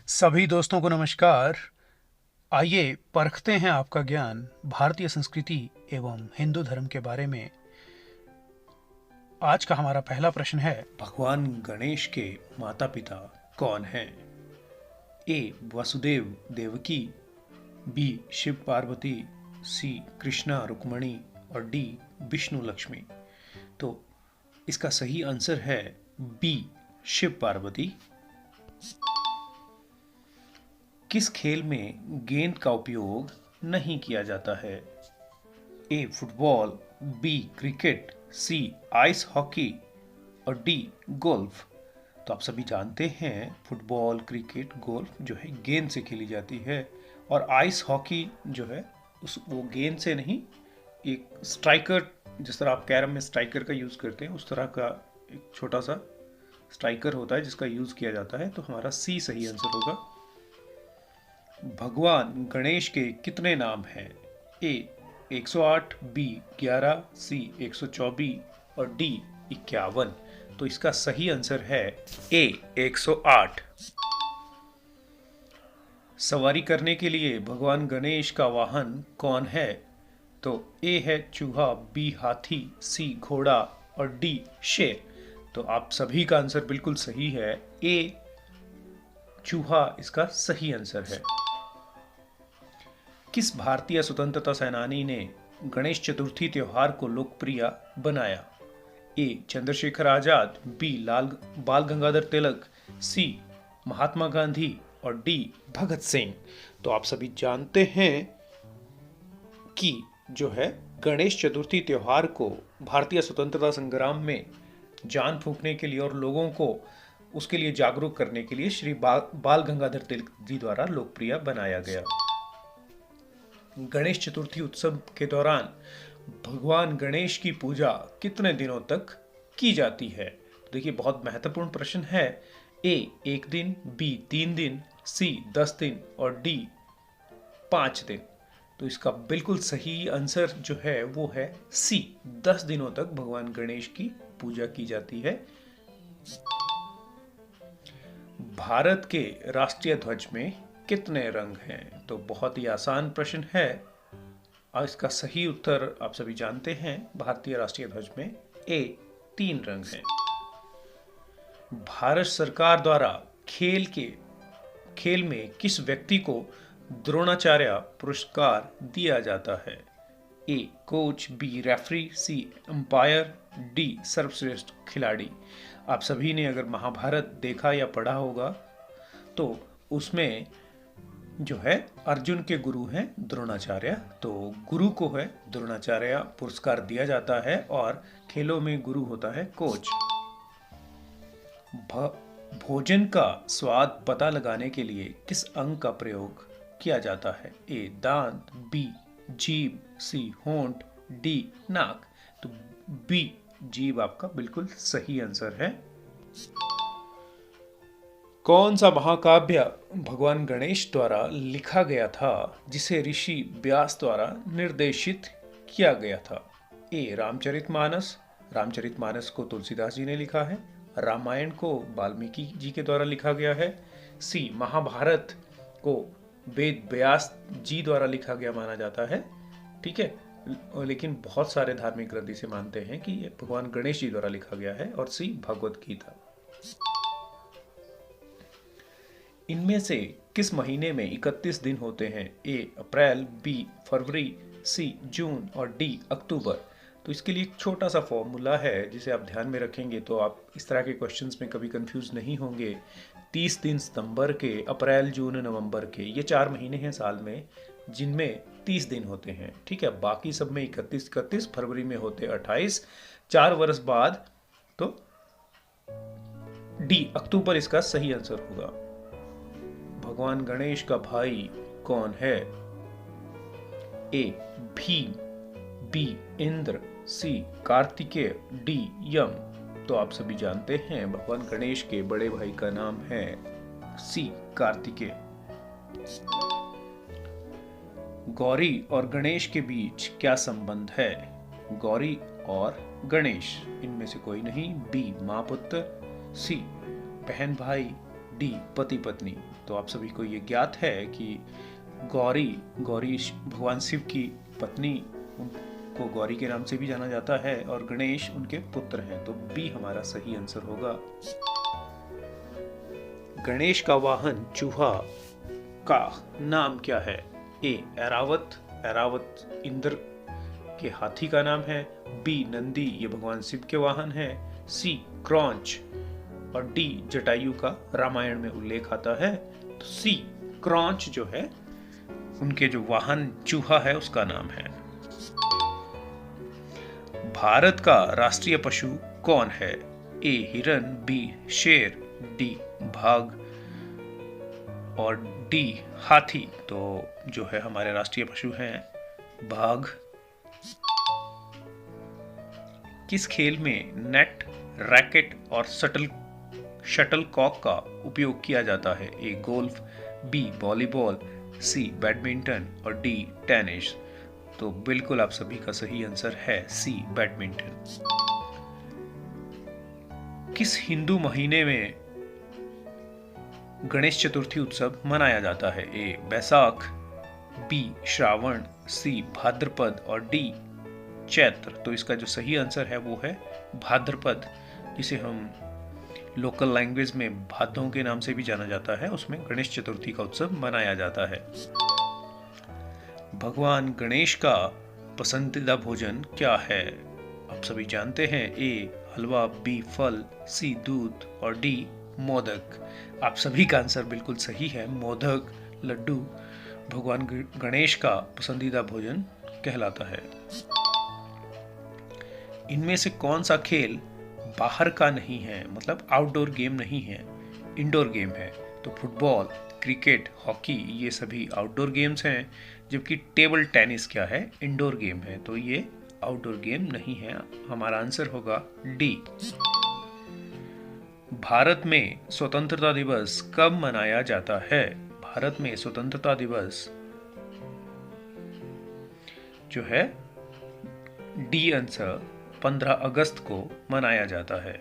सभी दोस्तों को नमस्कार। आइए परखते हैं आपका ज्ञान भारतीय संस्कृति एवं हिंदू धर्म के बारे में। आज का हमारा पहला प्रश्न है, भगवान गणेश के माता पिता कौन हैं? ए वसुदेव देवकी, बी शिव पार्वती, सी कृष्णा रुक्मणी और डी विष्णु लक्ष्मी। तो इसका सही आंसर है बी शिव पार्वती। किस खेल में गेंद का उपयोग नहीं किया जाता है? ए फुटबॉल, बी क्रिकेट, सी आइस हॉकी और डी गोल्फ। तो आप सभी जानते हैं फुटबॉल, क्रिकेट, गोल्फ जो है गेंद से खेली जाती है और आइस हॉकी जो है वो गेंद से नहीं, एक स्ट्राइकर, जिस तरह आप कैरम में स्ट्राइकर का यूज़ करते हैं उस तरह का एक छोटा सा स्ट्राइकर होता है जिसका यूज़ किया जाता है। तो हमारा सी सही आंसर होगा। भगवान गणेश के कितने नाम हैं? ए 108, बी 11, सी 124 और डी 51। तो इसका सही आंसर है ए 108। सवारी करने के लिए भगवान गणेश का वाहन कौन है? तो ए है चूहा, बी हाथी, सी घोड़ा और डी शेर। तो आप सभी का आंसर बिल्कुल सही है। ए चूहा इसका सही आंसर है। किस भारतीय स्वतंत्रता सेनानी ने गणेश चतुर्थी त्योहार को लोकप्रिय बनाया? ए चंद्रशेखर आजाद, बी बाल गंगाधर तिलक, सी महात्मा गांधी और डी भगत सिंह। तो आप सभी जानते हैं कि जो है गणेश चतुर्थी त्योहार को भारतीय स्वतंत्रता संग्राम में जान फूंकने के लिए और लोगों को उसके लिए जागरूक करने के लिए श्री बाल गंगाधर तिलक जी द्वारा लोकप्रिय बनाया गया। गणेश चतुर्थी उत्सव के दौरान भगवान गणेश की पूजा कितने दिनों तक की जाती है? तो देखिए बहुत महत्वपूर्ण प्रश्न है। ए 1 दिन, बी 3 दिन, सी 10 दिन और डी 5 दिन। तो इसका बिल्कुल सही आंसर जो है वो है सी 10 दिनों तक भगवान गणेश की पूजा की जाती है। भारत के राष्ट्रीय ध्वज में कितने रंग हैं? तो बहुत ही आसान प्रश्न है और इसका सही उत्तर आप सभी जानते हैं। भारतीय राष्ट्रीय ध्वज में ए 3 रंग हैं। भारत सरकार द्वारा खेल में किस व्यक्ति को द्रोणाचार्य पुरस्कार दिया जाता है? ए कोच, बी रेफरी, सी अंपायर, डी सर्वश्रेष्ठ खिलाड़ी। आप सभी ने अगर महाभारत देखा या पढ़ा होगा तो उसमें जो है अर्जुन के गुरु हैं द्रोणाचार्य। तो गुरु को है द्रोणाचार्य पुरस्कार दिया जाता है और खेलों में गुरु होता है कोच। भोजन का स्वाद पता लगाने के लिए किस अंग का प्रयोग किया जाता है? ए दांत, बी जीभ, सी होंठ, डी नाक। तो बी जीभ आपका बिल्कुल सही आंसर है। कौन सा महाकाव्य भगवान गणेश द्वारा लिखा गया था जिसे ऋषि व्यास द्वारा निर्देशित किया गया था? ए रामचरितमानस, रामचरितमानस को तुलसीदास जी ने लिखा है। रामायण को वाल्मीकि जी के द्वारा लिखा गया है। सी महाभारत को वेद व्यास जी द्वारा लिखा गया माना जाता है। ठीक है, लेकिन बहुत सारे धार्मिक ग्रंथ इसे मानते हैं कि ये भगवान गणेश जी द्वारा लिखा गया है। और सी भगवत गीता। इनमें से किस महीने में 31 दिन होते हैं? ए अप्रैल, बी फरवरी, सी जून और डी अक्टूबर। तो इसके लिए एक छोटा सा फॉर्मूला है जिसे आप ध्यान में रखेंगे तो आप इस तरह के क्वेश्चंस में कभी कंफ्यूज नहीं होंगे। 30 दिन सितंबर के, अप्रैल, जून, नवंबर के, ये 4 महीने हैं साल में जिनमें 30 दिन होते हैं। ठीक है, बाकी सब में 31, फरवरी में होते 28, 4 वर्ष बाद। तो डी अक्टूबर इसका सही आंसर होगा। भगवान गणेश का भाई कौन है? ए भीम, बी इंद्र, सी कार्तिकेय, डी यम। तो आप सभी जानते हैं भगवान गणेश के बड़े भाई का नाम है सी कार्तिकेय। गौरी और गणेश के बीच क्या संबंध है? गौरी और गणेश, इनमें से कोई नहीं। बी माँ पुत्र, सी बहन भाई, डी पति पत्नी। तो आप सभी को ये ज्ञात है कि गौरी गौरी भगवान शिव की पत्नी, उनको गौरी के नाम से भी जाना जाता है, और गणेश उनके पुत्र हैं। तो बी हमारा सही आंसर होगा। गणेश का वाहन चूहा का नाम क्या है? ए ऐरावत, ऐरावत इंद्र के हाथी का नाम है। बी नंदी, ये भगवान शिव के वाहन है। सी क्रॉन्च, और डी जटायु का रामायण में उल्लेख आता है। तो सी क्रॉन्च जो है, उनके जो वाहन चूहा है उसका नाम है। भारत का राष्ट्रीय पशु कौन है? ए हिरन, बी शेर, डी बाघ, और डी हाथी। तो जो है हमारे राष्ट्रीय पशु हैं बाघ। किस खेल में नेट, रैकेट और शटल कॉक का उपयोग किया जाता है? A golf, B volleyball, C badminton, और डी टेनिस। तो बिल्कुल आप सभी का सही आंसर है सी बैडमिंटन। किस हिंदू महीने में गणेश चतुर्थी उत्सव मनाया जाता है? ए बैसाख, बी श्रावण, सी भाद्रपद, और डी चैत्र। तो इसका जो सही आंसर है वो है भाद्रपद, जिसे हम लोकल लैंग्वेज में भादों के नाम से भी जाना जाता है। उसमें गणेश चतुर्थी का उत्सव मनाया जाता है। भगवान गणेश का पसंदीदा भोजन क्या है? आप सभी जानते हैं। ए हलवा, बी फल, सी दूध, और डी मोदक। आप सभी का आंसर बिल्कुल सही है। मोदक, लड्डू भगवान गणेश का पसंदीदा भोजन कहलाता है। इनमें से कौन सा खेल बाहर का नहीं है, मतलब आउटडोर गेम नहीं है, इंडोर गेम है? तो फुटबॉल, क्रिकेट, हॉकी ये सभी आउटडोर गेम्स हैं, जबकि टेबल टेनिस क्या है? इंडोर गेम है। तो ये आउटडोर गेम नहीं है। हमारा आंसर होगा डी। भारत में स्वतंत्रता दिवस कब मनाया जाता है? भारत में स्वतंत्रता दिवस जो है डी आंसर 15 अगस्त को मनाया जाता है।